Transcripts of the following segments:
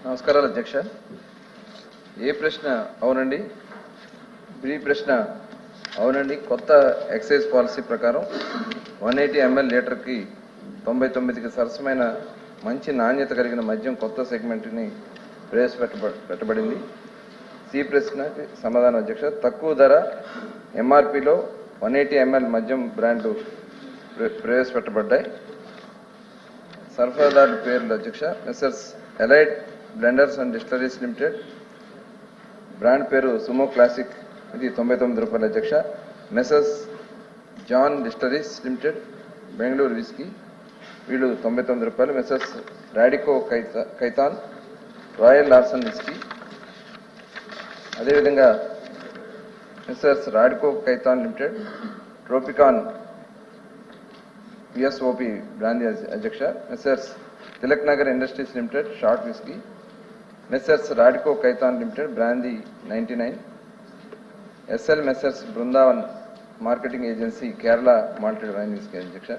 నమస్కారాలు అధ్యక్ష. ఏ ప్రశ్న? అవునండి. బి ప్రశ్న అవునండి. కొత్త ఎక్సైజ్ పాలసీ ప్రకారం 180 ml లీటర్కి 99కి సరసమైన మంచి నాణ్యత కలిగిన మద్యం కొత్త సెగ్మెంట్ని ప్రవేశపెట్టబడింది. సి ప్రశ్నకి సమాధానం అధ్యక్ష. తక్కువ ధర ఎంఆర్పిలో 180 ml మద్యం బ్రాండ్లు ప్రవేశపెట్టబడ్డాయి. సరఫరాదారుల పేర్లు అధ్యక్ష: Messrs Allied Blenders and Distilleries Limited, brand పేరు సుమో క్లాసిక్, ఇది 99 రూపాయలు అధ్యక్ష. Messrs John Distilleries Limited, Bengaluru whisky, వీళ్ళు 99 రూపాయలు. Messrs Radico Khaitan, Royal Larson whisky, అదేవిధంగా Messrs Radico Khaitan Limited, Tropicon PSOP brandy అధ్యక్ష. Messrs Tilak Nagar Industries Limited, short whisky. Messrs Radico Khaitan Limited, brandy 99. SL Messrs Brindavan marketing agency, Kerala malted wine whisky అధ్యక్ష.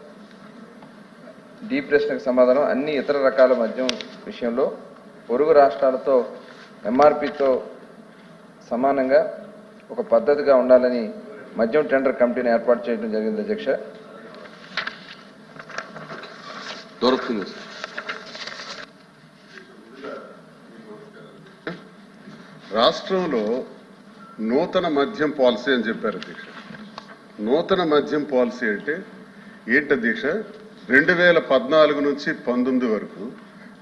D ప్రశ్నకు సమాధానం: అన్ని ఇతర రకాల మద్యం విషయంలో పొరుగు రాష్ట్రాలతో ఎంఆర్పితో సమానంగా ఒక పద్ధతిగా ఉండాలని మద్యం టెండర్ కమిటీని ఏర్పాటు చేయడం జరిగింది అధ్యక్ష. దొరుకుతుంది. రాష్ట్రంలో నూతన మద్యం పాలసీ అని చెప్పారు అధ్యక్ష. నూతన మద్యం పాలసీ అంటే ఏంటి అధ్యక్ష? 2014 నుంచి 19 వరకు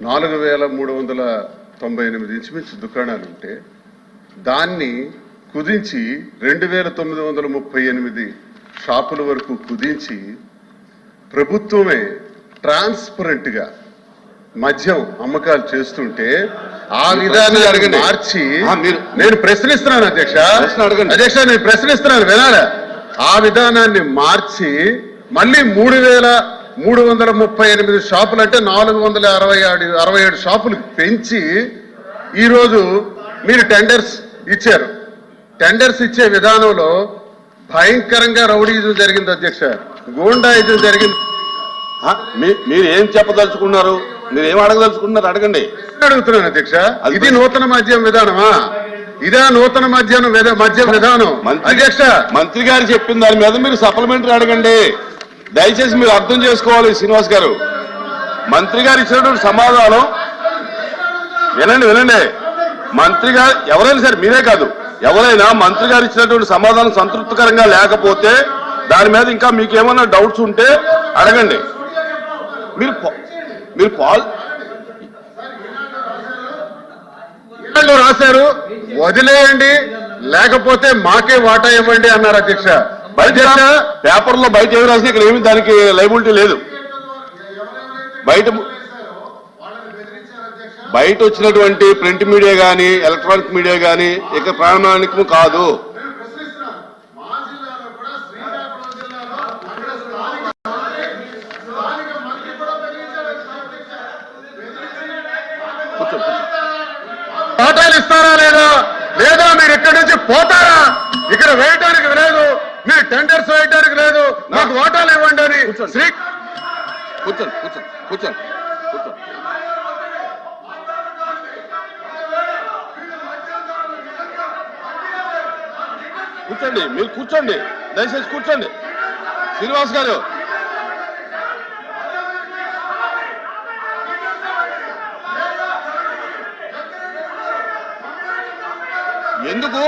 4398 ఇంచుమించు దుకాణాలు ఉంటే దాన్ని కుదించి 2938 షాపుల వరకు కుదించి ప్రభుత్వమే ట్రాన్స్పరెంట్ గా మద్యం అమ్మకాలు చేస్తుంటే ఆ విధానాన్ని మార్చి నేను ప్రశ్నిస్తున్నాను అధ్యక్ష. నేను ప్రశ్నిస్తున్నాను, వినాలా? ఆ విధానాన్ని మార్చి మళ్ళీ 3338 షాపులు అంటే 467 షాపులు పెంచి ఈరోజు మీరు టెండర్స్ ఇచ్చారు. టెండర్స్ ఇచ్చే విధానంలో భయంకరంగా రౌడీజం జరిగింది అధ్యక్ష, గూండాయిజం జరిగింది. మీరు ఏం చెప్పదలుచుకున్నారు? మీరు ఏం అడగదలుచుకున్నారు? అడగండి. అడుగుతున్నాను అధ్యక్ష. ఇది నూతన మద్యం విధానమా? ఇదే నూతన మద్యం విధానం అధ్యక్ష. మంత్రి గారు చెప్పిన దాని మీద మీరు సప్లిమెంటరీ అడగండి. దయచేసి మీరు అర్థం చేసుకోవాలి శ్రీనివాస్ గారు. మంత్రి గారు ఇచ్చినటువంటి సమాధానం వినండి. మంత్రి గారు ఎవరైనా సరే, మీరే కాదు ఎవరైనా, మంత్రి గారు ఇచ్చినటువంటి సమాధానం సంతృప్తికరంగా లేకపోతే దాని మీద ఇంకా మీకు ఏమైనా డౌట్స్ ఉంటే అడగండి. మీరు రాశారు, వదిలేయండి లేకపోతే మాకే వాటా ఇవ్వండి అన్నారు అధ్యక్ష. పేపర్లో బయట ఏమి రాసినా ఇక్కడ ఏమి దానికి లైబిలిటీ లేదు. బయట వచ్చినటువంటి ప్రింట్ మీడియా కానీ ఎలక్ట్రానిక్ మీడియా కానీ ఇక ప్రామాణికం కాదు. వాటాలు ఇస్తారా లేదా మీరు ఇక్కడి నుంచి పోతారా? ఇక్కడ వేయటానికి లేదు, మీరు టెండర్స్ వేయటానికి లేదు, నాకు వాటాలు ఇవ్వండి అని కూర్చోండి. మీరు కూర్చోండి, దయచేసి కూర్చోండి. శ్రీనివాస్ గారు, ఎందుకు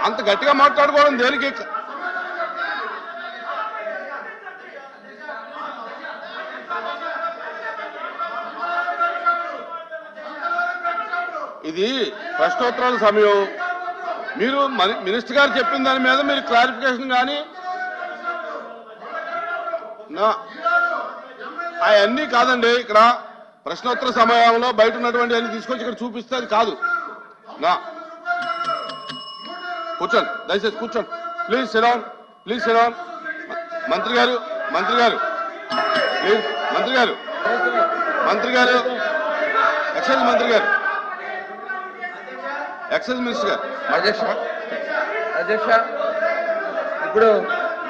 అంత గట్టిగా మాట్లాడుకోవడం దేనికి? ఇది ప్రశ్నోత్తరాల సమయం. మీరు మినిస్టర్ గారు చెప్పిన దాని మీద మీరు క్లారిఫికేషన్ కానీ అవన్నీ కాదండి. ఇక్కడ ప్రశ్నోత్తర సమయంలో బయట ఉన్నటువంటి అన్ని తీసుకొచ్చి ఇక్కడ చూపిస్తే అది కాదు. కూర్చోండి, దయచేసి కూర్చోండి. Please SIT down. మంత్రి గారు ప్లీజ్. మంత్రి గారు ఎక్సైజ్ మినిస్టర్ గారు. అధ్యక్ష ఇప్పుడు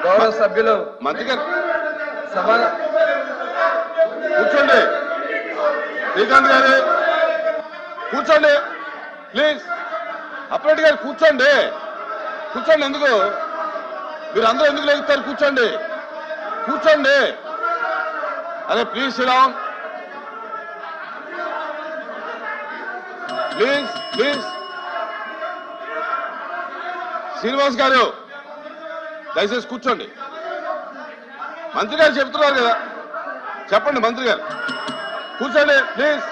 గౌరవ సభ్యులు మంత్రి గారు సభ కూర్చోండి. శ్రీకాంత్ గారు కూర్చోండి ప్లీజ్. అప్రెడ్డి గారు కూర్చోండి. కూర్చోండి. ఎందుకు మీరు అందరూ ఎందుకు లేగుతారు? కూర్చోండి. కూర్చోండి. అరే please Sriram, please please. Srinivas garu దయచేసి కూర్చోండి. మంత్రి గారు చెప్తున్నారు కదా, చెప్పండి మంత్రి గారు. కూర్చోండి ప్లీజ్.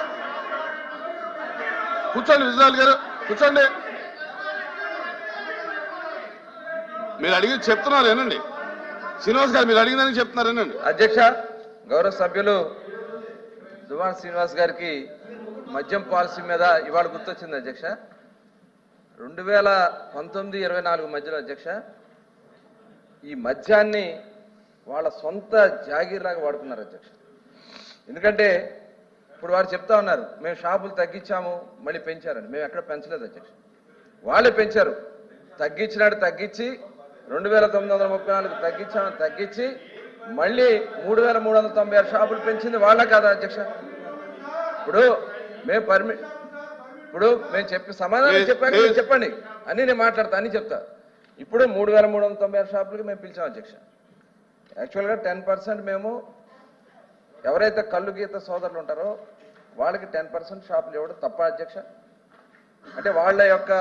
కూర్చోండి విజయరాజు గారు, కూర్చోండి. మీరు అడిగి చెప్తున్నారు ఏనండి. శ్రీనివాస్ గారు మీరు అడిగిన చెప్తున్నారు ఏనండి. అధ్యక్ష, గౌరవ సభ్యులు దువ్వాడ శ్రీనివాస్ గారికి మద్యం పాలసీ మీద ఇవాళ గుర్తొచ్చింది అధ్యక్ష. 2019-24 మధ్యలో అధ్యక్ష ఈ మద్యాన్ని వాళ్ళ సొంత జాగీర్లాగా వాడుకున్నారు అధ్యక్ష. ఎందుకంటే ఇప్పుడు వారు చెప్తా ఉన్నారు మేము షాపులు తగ్గించాము మళ్ళీ పెంచారని. మేము ఎక్కడ పెంచలేదు అధ్యక్ష, వాళ్ళే పెంచారు. తగ్గించినాడు తగ్గించి 2934 తగ్గించామని తగ్గించి మళ్ళీ 3396 షాపులు పెంచింది వాళ్ళ కాదా అధ్యక్ష? ఇప్పుడు మేము చెప్పి సమాధానం చెప్పాక మీరు చెప్పండి అని నేను మాట్లాడతా అని చెప్తా. ఇప్పుడు 3396 షాపులకి మేము పిలిచాం అధ్యక్ష. యాక్చువల్గా 10% మేము ఎవరైతే కళ్ళు గీత సోదరులు ఉంటారో వాళ్ళకి 10% షాపులు ఇవ్వడం తప్ప అధ్యక్ష? అంటే వాళ్ళ యొక్క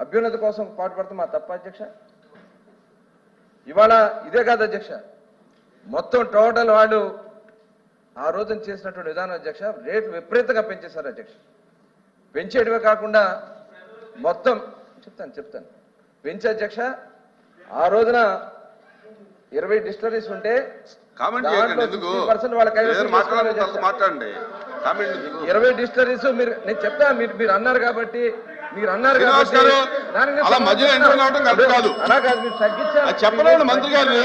అభ్యున్నతి కోసం పాటుపడతాం మా తప్ప అధ్యక్ష? ఇవాళ ఇదే కాదు అధ్యక్ష, మొత్తం టోటల్ వాళ్ళు ఆ రోజున చేసినటువంటి విధానం అధ్యక్ష రేటు విపరీతంగా పెంచేశారు అధ్యక్ష. పెంచేటివే కాకుండా మొత్తం చెప్తాను పెంచే అధ్యక్ష. ఆ రోజున 20 డిస్టరీస్ ఉంటే కామెంట్ చేయకండి. ఎందుకు 20 డిస్టరీస్ నేను చెప్తా. మీరు అన్నారు కాబట్టి అలా మధ్యలో ఎంటర్ అవడం కరెక్ట్ కాదు. అలా కాదు, మీరు తగ్గించారు చెప్పలేదు మంత్రి గారిని.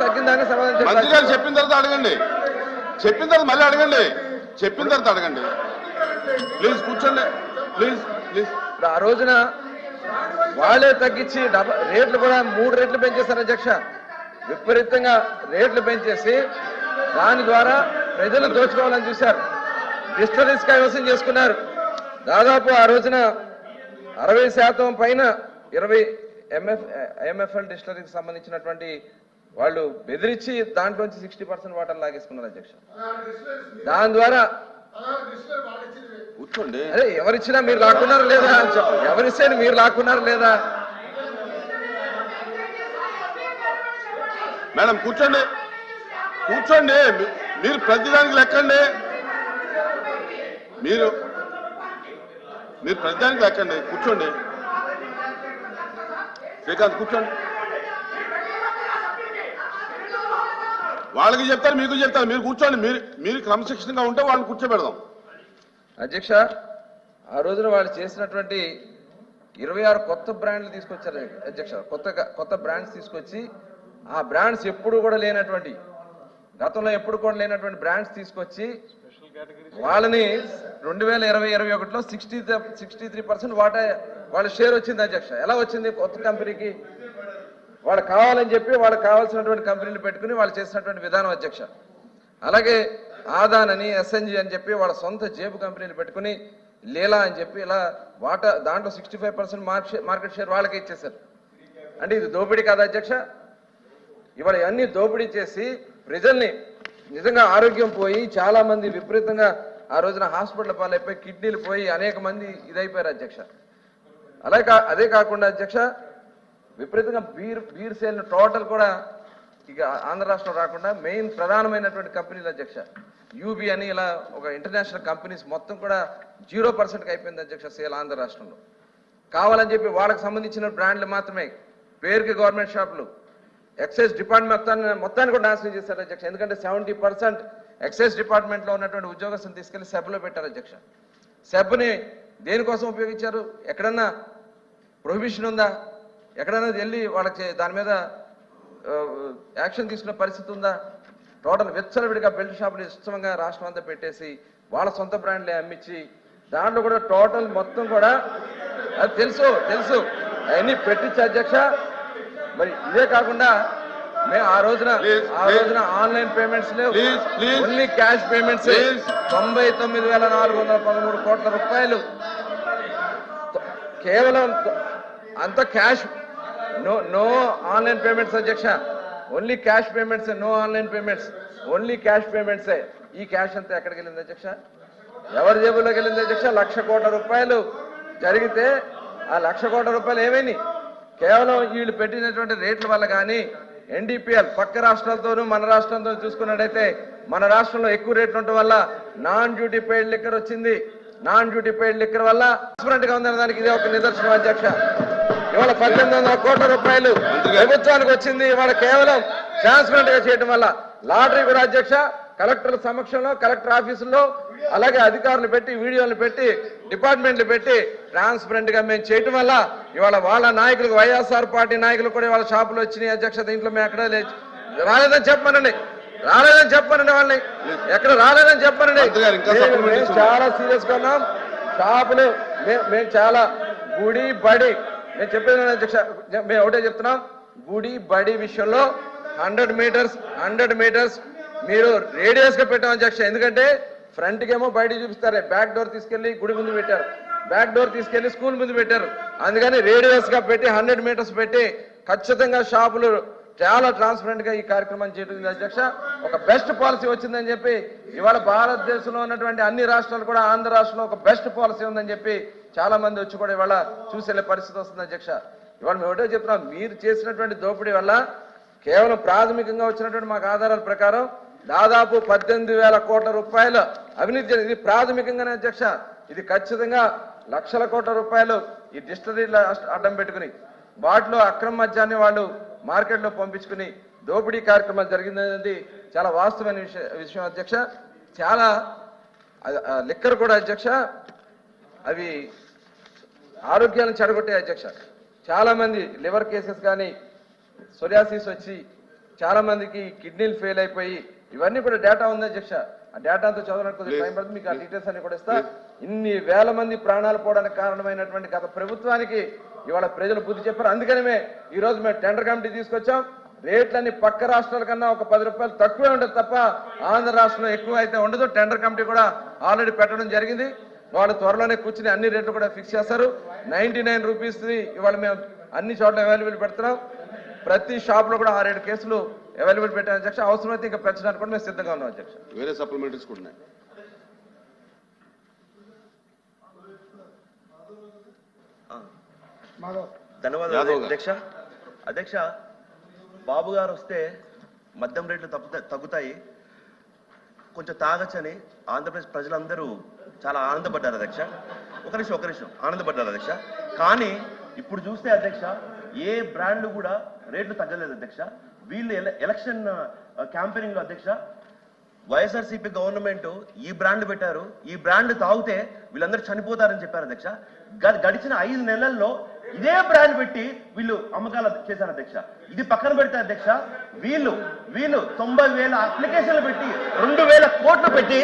తగ్గిందాన్ని సమాధానం మంత్రి గారు చెప్పిన తర్వాత అడగండి. చెప్పిన తర్వాత మళ్ళీ అడగండి. చెప్పిన తర్వాత అడగండి. ప్లీజ్ కూర్చోండి. Please please. ఆ రోజున వాళ్ళే తగ్గించి రేట్లు కూడా 3 రెట్లు పెంచేశారు అధ్యక్ష. విపరీతంగా రేట్లు పెంచేసి దాని ద్వారా ప్రజలు దోచుకోవాలని చూశారు. డిస్టరీస్ కైవసం చేసుకున్నారు. దాదాపు ఆ రోజున 60% పైన 20 ఎంఎఫ్ఎల్ డిస్టరీకి సంబంధించినటువంటి వాళ్ళు బెదిరించి దాంట్లోంచి 60% వాటర్ లాగేసుకున్నారు అధ్యక్ష. దాని ద్వారా కూర్చోండి. అరే ఎవరిచ్చినా మీరు లాక్కున్నారు లేదా? ఎవరిస్తే మీరు లాక్కున్నారు లేదా? మేడం కూర్చోండి. కూర్చోండి. మీరు ప్రతిదానికి లెక్కండి. మీరు ప్రతిదానికి లెక్కండి. కూర్చోండి. శ్రీకాంత్ కూర్చోండి. వాళ్ళకి చెప్తారు మీకు చెప్తారు. మీరు కూర్చోండి. మీరు క్రమశిక్షణగా ఉంటే వాళ్ళని కూర్చోబెడదాం. అధ్యక్ష, ఆ రోజున వాళ్ళు చేసినటువంటి 26 కొత్త బ్రాండ్లు తీసుకొచ్చారు అధ్యక్ష. కొత్త బ్రాండ్స్ తీసుకొచ్చి ఆ బ్రాండ్స్ ఎప్పుడు కూడా లేనటువంటి, గతంలో ఎప్పుడు కూడా లేనటువంటి బ్రాండ్స్ తీసుకొచ్చి వాళ్ళని 2020-21లో 63% వాటా వాళ్ళ షేర్ వచ్చింది అధ్యక్ష. ఎలా వచ్చింది? కొత్త కంపెనీకి వాళ్ళు కావాలని చెప్పి వాళ్ళకి కావాల్సినటువంటి కంపెనీలు పెట్టుకుని వాళ్ళు చేసినటువంటి విధానం అధ్యక్ష. అలాగే ఆదాన్ అని, ఎస్ఎన్జి అని చెప్పి వాళ్ళ సొంత జేబు కంపెనీలు పెట్టుకుని లీలా అని చెప్పి ఇలా వాటా దాంట్లో 65% మార్కెట్ షేర్ వాళ్ళకే ఇచ్చేశారు. అంటే ఇది దోపిడీ కాదా అధ్యక్ష? ఇవాళ అన్ని దోపిడీ చేసి ప్రజల్ని నిజంగా ఆరోగ్యం పోయి చాలా మంది విపరీతంగా ఆ రోజున హాస్పిటల్ పాలైపోయి కిడ్నీలు పోయి అనేక మంది ఇదైపోయారు అధ్యక్ష. అదే కాకుండా అధ్యక్ష విపరీతంగా బీర్ సేల్ టోటల్ కూడా ఇక ఆంధ్ర రాష్ట్రం రాకుండా మెయిన్ ప్రధానమైనటువంటి కంపెనీలు అధ్యక్ష యూబీ అని ఇలా ఒక ఇంటర్నేషనల్ కంపెనీస్ మొత్తం కూడా 0%కి అయిపోయింది అధ్యక్ష సేల్ ఆంధ్ర రాష్ట్రంలో. కావాలని చెప్పి వాళ్ళకి సంబంధించిన బ్రాండ్లు మాత్రమే పేరుకి గవర్నమెంట్ షాపులు ఎక్సైజ్ డిపార్ట్మెంట్ మొత్తాన్ని కూడా నాశనం చేశారు అధ్యక్ష. ఎందుకంటే 70% ఎక్సైజ్ డిపార్ట్మెంట్లో ఉన్నటువంటి ఉద్యోగస్తులను తీసుకెళ్లి సెబ్లో పెట్టారు అధ్యక్ష. సెబ్ని దేనికోసం ఉపయోగించారు? ఎక్కడన్నా ప్రొహిబిషన్ ఉందా? ఎక్కడైనా వెళ్ళి వాళ్ళకి దాని మీద యాక్షన్ తీసుకునే పరిస్థితి ఉందా? టోటల్ విచ్చలవిడిగా బెల్ట్ షాపులు ఇష్టంగా రాష్ట్రం అంతా పెట్టేసి వాళ్ళ సొంత బ్రాండ్లే అమ్మించి దాంట్లో కూడా టోటల్ మొత్తం కూడా అది తెలుసు అవన్నీ పెట్టించి అధ్యక్ష. మరి ఇదే కాకుండా మేము ఆ రోజున ఆన్లైన్ పేమెంట్స్ లేవు, ఓన్లీ క్యాష్ పేమెంట్స్. 99,413 కోట్ల రూపాయలు కేవలం అంత క్యాష్, నో ఆన్లైన్ పేమెంట్స్ అధ్యక్ష, only cash payments, no online payments, only cash పేమెంట్సే. ఈ క్యాష్ అంతా ఎక్కడికి వెళ్ళింది అధ్యక్ష? ఎవరి జేబులోకి వెళ్ళింది అధ్యక్ష? 1,00,000 కోట్ల రూపాయలు జరిగితే ఆ 1,00,000 కోట్ల రూపాయలు ఏమైంది? కేవలం వీళ్ళు పెట్టినటువంటి రేట్ల వల్ల కానీ, ఎన్డీపీఎల్ పక్క రాష్ట్రాలతోనూ మన రాష్ట్రంతో చూసుకున్నట్టయితే మన రాష్ట్రంలో ఎక్కువ రేట్లు ఉండటం వల్ల నాన్ డ్యూటీ పెయిడ్ లిక్కర్ వచ్చింది. నాన్ డ్యూటీ పెయిడ్ లిక్కర్ వల్ల ట్రాన్స్పరెంట్ గా ఉందన్న దానికి ఇదే ఒక నిదర్శనం అధ్యక్ష. ఇవాళ 1,800 కోట్ల రూపాయలు ప్రభుత్వానికి వచ్చింది. ఇవాళ కేవలం ట్రాన్స్పరెంట్ గా చేయడం వల్ల. లాటరీ కూడా అధ్యక్ష కలెక్టర్ల సమక్షంలో, కలెక్టర్ ఆఫీసుల్లో, అలాగే అధికారులు పెట్టి, వీడియోలు పెట్టి, డిపార్ట్మెంట్లు పెట్టి ట్రాన్స్పరెంట్ గా మేము చేయటం వల్ల ఇవాళ వాళ్ళ నాయకులకు, వైఎస్ఆర్ పార్టీ నాయకులు కూడా ఇవాళ షాపులు వచ్చినాయి అధ్యక్ష. దీంట్లో మేము ఎక్కడ రాలేదని చెప్పమనండి, రాలేదని చెప్పనండి, వాళ్ళని ఎక్కడ రాలేదని చెప్పనండి. మేము చాలా సీరియస్ గా ఉన్నాం. షాపులు మేము చాలా గుడి బడి, నేను చెప్పేది అధ్యక్ష, మేము ఒకటే చెప్తున్నాం, గుడి బడి విషయంలో 100 మీటర్స్ మీరు రేడియస్ గా పెట్టాం అధ్యక్ష. ఎందుకంటే ఫ్రంట్ కేమో బయట చూపిస్తారు, బ్యాక్ డోర్ తీసుకెళ్లి గుడి ముందు పెట్టారు, బ్యాక్ డోర్ తీసుకెళ్లి స్కూల్ ముందు పెట్టారు. అందుకని రేడియస్ గా పెట్టి 100 మీటర్స్ పెట్టి ఖచ్చితంగా షాపులు చాలా ట్రాన్స్పరెంట్ గా ఈ కార్యక్రమం చేయడం అధ్యక్ష. ఒక బెస్ట్ పాలసీ వచ్చిందని చెప్పి ఇవాళ భారతదేశంలో ఉన్నటువంటి అన్ని రాష్ట్రాలు కూడా ఆంధ్ర రాష్ట్రంలో ఒక బెస్ట్ పాలసీ ఉందని చెప్పి చాలా మంది వచ్చి కూడా ఇవాళ చూసేళ్ళే పరిస్థితి వస్తుంది అధ్యక్ష. ఇవాళ మేము ఒకటే చెప్తున్నాం, మీరు చేసినటువంటి దోపిడీ వల్ల కేవలం ప్రాథమికంగా వచ్చినటువంటి మాకు ఆధారాల ప్రకారం దాదాపు 18,000 కోట్ల రూపాయల అవినీతి జరిగింది. ఇది ప్రాథమికంగానే అధ్యక్ష. ఇది ఖచ్చితంగా 1,00,000 కోట్ల రూపాయలు ఈ డిస్టిలరీల అడ్డం పెట్టుకుని వాటిలో అక్రమ మద్యాన్ని వాళ్ళు మార్కెట్లో పంపించుకుని దోపిడీ కార్యక్రమాలు జరిగిందనేది చాలా వాస్తవమైన విషయం అధ్యక్ష. చాలా లిక్కర్ కూడా అధ్యక్ష అవి ఆరోగ్యాలను చెడగొట్టే అధ్యక్ష. చాలా మంది లివర్ కేసెస్ కానీ, సోరియాసిస్ వచ్చి చాలా మందికి కిడ్నీలు ఫెయిల్ అయిపోయి, ఇవన్నీ కూడా డేటా ఉంది అధ్యక్ష. ఆ డేటా అంతా చదవడానికి కొద్దిగా టైం పడుతుంది, మీకు ఆ డీటెయిల్స్ అన్ని కూడా ఇస్తా. ఇన్ని వేల మంది ప్రాణాలు పోవడానికి కారణమైనటువంటి గత ప్రభుత్వానికి ఇవాళ ప్రజలు బుద్ధి చెప్పారు. అందుకనే ఈ రోజు మేము టెండర్ కమిటీ తీసుకొచ్చాం. రేట్లన్నీ పక్క రాష్ట్రాల కన్నా ఒక 10 రూపాయలు తక్కువే ఉండదు తప్ప ఆంధ్ర రాష్ట్రంలో ఎక్కువ అయితే ఉండదు. టెండర్ కమిటీ కూడా ఆల్రెడీ పెట్టడం జరిగింది. వాళ్ళు త్వరలోనే కూర్చుని అన్ని రేట్లు కూడా ఫిక్స్ చేస్తారు. 99 రూపీస్ ఇవాళ మేము అన్ని చోట్ల అవైలబుల్ పెడుతున్నాం. ప్రతి షాప్ లో కూడా 6-7 కేసులు అవైలబుల్ పెట్టాను అధ్యక్ష. అవసరమైతే ఇంకా పెంచడానికి కూడా మేము సిద్ధంగా ఉన్నాం అధ్యక్ష. వేరే సప్లిమెంటరీస్ కూడా ఉన్నాయి. ధన్యవాదాలు అధ్యక్ష. బాబు గారు వస్తే మద్యం రేట్లు తగ్గుతాయి, కొంచెం తాగచ్చని ఆంధ్రప్రదేశ్ ప్రజలందరూ చాలా ఆనందపడ్డారు అధ్యక్ష. ఒక నిమిషం ఆనందపడ్డారు అధ్యక్ష. కానీ ఇప్పుడు చూస్తే అధ్యక్ష ఏ బ్రాండ్లు కూడా రేట్లు తగ్గలేదు అధ్యక్ష. వీళ్ళు ఎలక్షన్ క్యాంపెయినింగ్ లో అధ్యక్ష వైఎస్ఆర్సీపీ గవర్నమెంట్ ఈ బ్రాండ్ పెట్టారు, ఈ బ్రాండ్ తాగితే వీళ్ళందరూ చనిపోతారని చెప్పారు అధ్యక్ష. గడిచిన 5 నెలల్లో ఇదే బ్రాండ్ పెట్టి వీళ్ళు అమ్మకాలు చేశారు అధ్యక్ష. ఇది పక్కన పెడితే అధ్యక్ష వీళ్ళు 90,000 అప్లికేషన్లు పెట్టి 2,000 కోట్లు పెట్టి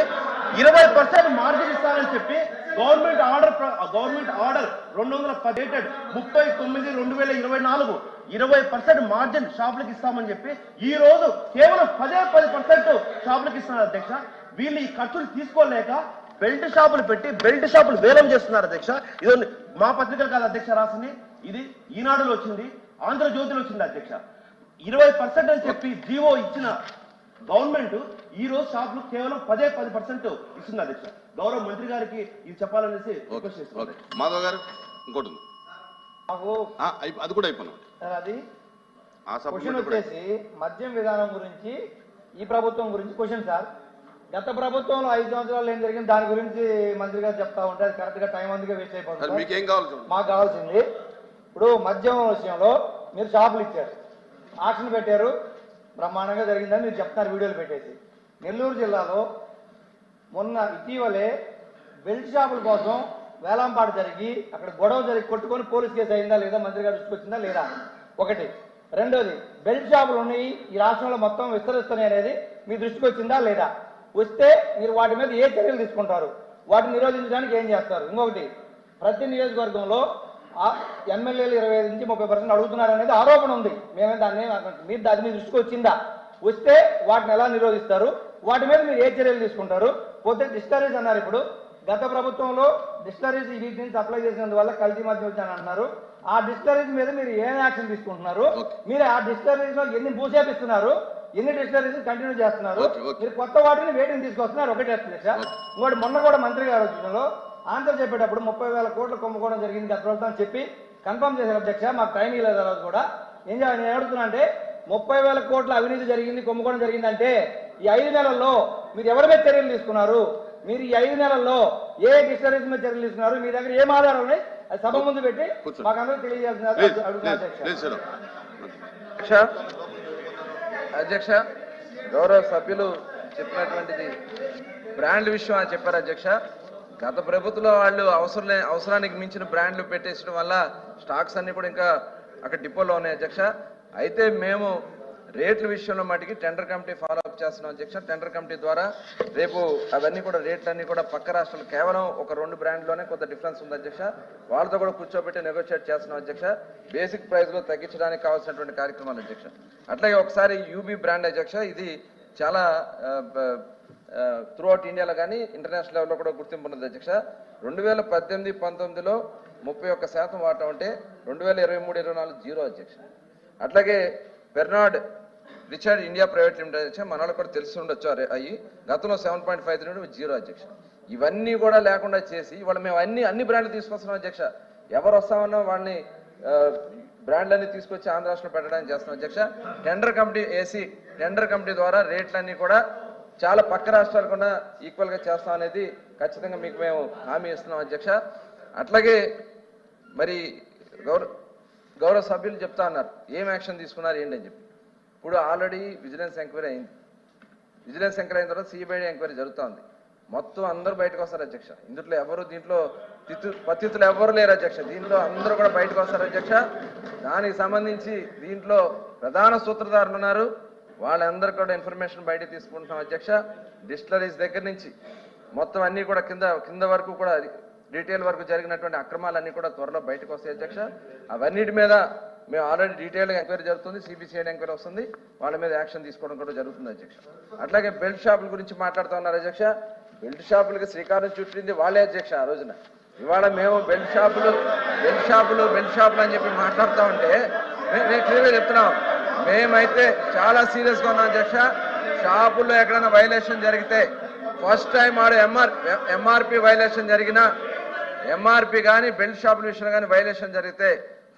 20% మార్జిన్ ఇస్తారని చెప్పి గవర్నమెంట్ ఆర్డర్ 218 39/2024 20% మార్జిన్ షాపులకు ఇస్తామని చెప్పి ఈ రోజు కేవలం 10% షాపులకు ఇస్తున్నారు అధ్యక్ష. వీళ్ళు ఈ ఖర్చులు తీసుకోలేక బెల్ట్ షాపులు పెట్టి బెల్ట్ షాపులు వేలం చేస్తున్నారు అధ్యక్ష. ఇది మా పత్రికలు కాదు అధ్యక్ష రాసింది, ఇది ఈనాడులో వచ్చింది, ఆంధ్రజ్యోతిలో వచ్చింది అధ్యక్ష. 20% అని చెప్పి జీవో ఇచ్చిన గవర్నమెంట్ ఈ రోజు షాపులు కేవలం 10% ఇస్తుంది అధ్యక్ష. గౌరవ మంత్రి గారికి ఇది చెప్పాలనేసి రిక్వెస్ట్ చేస్తున్నాను. మాధవ్ గారు ఇంకోటి అది కూడా అయిపోయినా అది క్వశ్చన్ వచ్చేసి మద్యం విధానం గురించి ఈ ప్రభుత్వం గురించి క్వశ్చన్ సార్. గత ప్రభుత్వంలో 5 సంవత్సరాలు ఏం జరిగింది దాని గురించి మంత్రి గారు చెప్తా ఉంటే అది కరెక్ట్ గా టైం అందుకే వేస్ట్ అయిపోతుంది. మీకేం కావాలి? మాకు కావాల్సింది ఇప్పుడు మద్యం విషయంలో మీరు షాపులు ఇచ్చారు, ఆక్షన్ పెట్టారు, బ్రహ్మాండంగా జరిగిందని మీరు చెప్తారు వీడియోలు పెట్టేసి. నెల్లూరు జిల్లాలో మొన్న ఇటీవలే బెల్ట్ షాపుల కోసం వేలంపాట జరిగి అక్కడ గొడవ జరిగి కొట్టుకొని పోలీస్ కేసు అయిందా లేదా మంత్రి గారు దృష్టికొచ్చిందా లేదా? ఒకటి. రెండోది, బెల్ట్ షాపులు ఉన్నాయి ఈ రాష్ట్రంలో మొత్తం విస్తరిస్తున్నాయి అనేది మీ దృష్టికి వచ్చిందా లేదా? వస్తే మీరు వాటి మీద ఏ చర్యలు తీసుకుంటారు, వాటిని నిరోధించడానికి ఏం చేస్తారు? ఇంకొకటి, ప్రతి నియోజకవర్గంలో ఎమ్మెల్యేలు 25 నుంచి 30% అడుగుతున్నారు అనేది ఆరోపణ ఉంది. మేమే దాన్ని మీరు దాని మీద దృష్టికి వచ్చిందా? వస్తే వాటిని ఎలా నిరోధిస్తారు, వాటి మీద మీరు ఏ చర్యలు తీసుకుంటారు? పోతే డిస్టరీస్ అన్నారు. ఇప్పుడు గత ప్రభుత్వంలో డిస్టరీస్ వీటి నుంచి సప్లై చేసినందువల్ల కల్తీ మద్యం వచ్చాను అంటున్నారు. ఆ డిస్టరీస్ మీద మీరు ఏం యాక్షన్ తీసుకుంటున్నారు? మీరు ఆ డిస్టరీస్ లో ఎన్ని భూసేపిస్తున్నారు? ఎన్ని డిస్టరీస్ కంటిన్యూ చేస్తున్నారు? మీరు కొత్త వాటిని వేటిని తీసుకొస్తున్నారు? ఒకటే సార్. ఇంకోటి మొన్న కూడా మంత్రి గారు వచ్చినలో ఆన్సర్ చెప్పేటప్పుడు 30,000 కోట్లు కుంభకోణం జరిగింది గత ప్రభుత్వం చెప్పి కన్ఫర్మ్ చేశారు అధ్యక్ష. మాకు టైం ఇవ్వలేదు తర్వాత కూడా. నేను అడుగుతున్నా అంటే 30,000 కోట్ల అవినీతి జరిగింది, కుంభకోణం జరిగిందంటే ఈ 5 నెలల్లో మీరు ఎవరి మీద చర్యలు తీసుకున్నారు? మీరు ఈ 5 నెలల్లో ఏ డిస్టరీస్ మీద చర్యలు తీసుకున్నారు? మీ దగ్గర ఏం ఆధారాలు ఉన్నాయి? అది సభ ముందు పెట్టి మాకందరూ తెలియజేయాల్సిన అడుగుతున్నా అధ్యక్ష. గౌరవ సభ్యులు చెప్పినటువంటిది బ్రాండ్ విషయం అని చెప్పారు అధ్యక్ష. గత ప్రభుత్వంలో వాళ్ళు అవసరానికి మించిన బ్రాండ్లు పెట్టేసడం వల్ల స్టాక్స్ అన్ని కూడా ఇంకా అక్కడ డిపోలో ఉన్నాయి అధ్యక్ష. అయితే మేము రేట్ల విషయంలో మటుకి టెండర్ కమిటీ ఫాలో అప్ చేస్తున్నాం అధ్యక్ష. టెండర్ కమిటీ ద్వారా రేపు అవన్నీ కూడా రేట్లన్నీ కూడా పక్క రాష్ట్రాలు కేవలం ఒక 2 బ్రాండ్లోనే కొంత డిఫరెన్స్ ఉంది అధ్యక్ష. వాళ్ళతో కూడా కూర్చోబెట్టి నెగోషియేట్ చేస్తున్నాం అధ్యక్ష. బేసిక్ ప్రైస్ లో తగ్గించడానికి కావాల్సినటువంటి కార్యక్రమాలు అధ్యక్ష. అట్లాగే ఒకసారి యూబీ బ్రాండ్ అధ్యక్ష, ఇది చాలా త్రూ అవుట్ ఇండియాలో కానీ ఇంటర్నేషనల్ లెవెల్లో కూడా గుర్తింపు ఉన్నది అధ్యక్ష. 2018-19లో 31% వాటా ఉంటే 2023-24 జీరో అధ్యక్ష. అట్లాగే Bernard Richard India private limited అధ్యక్ష, మన వాళ్ళకి కూడా తెలిసి ఉండొచ్చు అయ్యి గతంలో 7.53 జీరో అధ్యక్ష. ఇవన్నీ కూడా లేకుండా చేసి ఇవాళ మేము అన్ని బ్రాండ్లు తీసుకొస్తున్నాం అధ్యక్ష. ఎవరు వస్తామన్నా వాళ్ళని బ్రాండ్లన్నీ తీసుకొచ్చి ఆంధ్ర రాష్ట్రంలో పెట్టడానికి చేస్తున్నాం అధ్యక్ష. టెండర్ కమిటీ వేసి టెండర్ కమిటీ ద్వారా రేట్లన్నీ కూడా చాలా పక్క రాష్ట్రాలు కూడా ఈక్వల్ గా చేస్తాం అనేది ఖచ్చితంగా మీకు మేము హామీ ఇస్తున్నాం అధ్యక్ష. అట్లాగే మరి గౌరవ సభ్యులు చెప్తా అన్నారు ఏం యాక్షన్ తీసుకున్నారు ఏంటి అని చెప్పి. ఇప్పుడు ఆల్రెడీ విజిలెన్స్ ఎంక్వైరీ అయింది. విజిలెన్స్ ఎంక్వైరీ అయిన తర్వాత సిబిఐడి ఎంక్వైరీ జరుగుతోంది. మొత్తం అందరూ బయటకు వస్తారు అధ్యక్ష. దీంట్లో పతితులు ఎవరు లేరు అధ్యక్ష. దీంట్లో అందరూ కూడా బయటకు వస్తారు అధ్యక్ష. దానికి సంబంధించి దీంట్లో ప్రధాన సూత్రధారులు ఉన్నారు. వాళ్ళందరూ కూడా ఇన్ఫర్మేషన్ బయట తీసుకుంటున్నాం అధ్యక్ష. డిస్టిలరీస్ దగ్గర నుంచి మొత్తం అన్ని కూడా కింద వరకు కూడా డీటెయిల్ వరకు జరిగినటువంటి అక్రమాలన్నీ కూడా త్వరలో బయటకు వస్తాయి అధ్యక్ష. అవన్నిటి మీద మేము ఆల్రెడీ డీటెయిల్గా ఎంక్వైరీ జరుగుతుంది. సిబిసిఐడి ఎంక్వైరీ వస్తుంది. వాళ్ళ మీద యాక్షన్ తీసుకోవడం కూడా జరుగుతుంది అధ్యక్ష. అట్లాగే బెల్ట్ షాపుల గురించి మాట్లాడుతూ ఉన్నారు అధ్యక్ష. బెల్ట్ షాపులకి శ్రీకారం చుట్టింది వాళ్ళే అధ్యక్ష ఆ రోజున. ఇవాళ మేము బెల్ట్ షాపులు అని చెప్పి మాట్లాడుతూ ఉంటే నేను క్లియర్గా చెప్తున్నాం. మేమైతే చాలా సీరియస్గా ఉన్నాం అధ్యక్ష. షాపుల్లో ఎక్కడైనా వైలేషన్ జరిగితే ఫస్ట్ టైం ఆడు ఎంఆర్పి వైలేషన్ జరిగినా ఎంఆర్పి కానీ బెల్ట్ షాపుల విషయంలో కానీ వైలేషన్ జరిగితే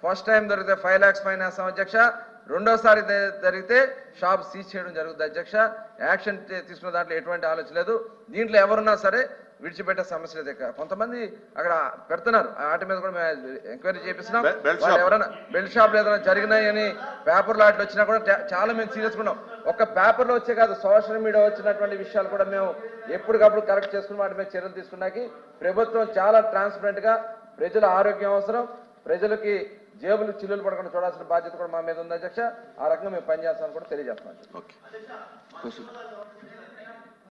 ఫస్ట్ టైం దొరికితే 5 lakhs ఫైన్ వేస్తాం అధ్యక్ష. రెండోసారి జరిగితే షాప్ సీజ్ చేయడం జరుగుతుంది అధ్యక్ష. యాక్షన్ తీసుకున్న దాంట్లో ఎటువంటి ఆలోచన లేదు. దీంట్లో ఎవరున్నా సరే విడిచిపెట్టే సమస్య లేదు. కొంతమంది అక్కడ పెడుతున్నారు, వాటి మీద కూడా మేము ఎంక్వైరీ చేపిస్తున్నాం. ఎవరైనా బెల్ట్ షాప్లు ఏదైనా జరిగినాయని పేపర్లో అట్లా వచ్చినా కూడా చాలా మేము సీరియస్గా ఉన్నాం. ఒక పేపర్లో వచ్చే కాదు, సోషల్ మీడియా వచ్చినటువంటి విషయాలు కూడా మేము ఎప్పటికప్పుడు కరెక్ట్ చేసుకుని వాటి మీద చర్యలు తీసుకున్నాకి ప్రభుత్వం చాలా ట్రాన్స్పరెంట్ గా ప్రజల ఆరోగ్యం అవసరం, ప్రజలకి జేబులు చిల్లులు పడకుండా చూడాల్సిన బాధ్యత కూడా మా మీద ఉంది అధ్యక్ష. ఆ రకంగా మేము పనిచేస్తామని కూడా తెలియజేస్తున్నాం.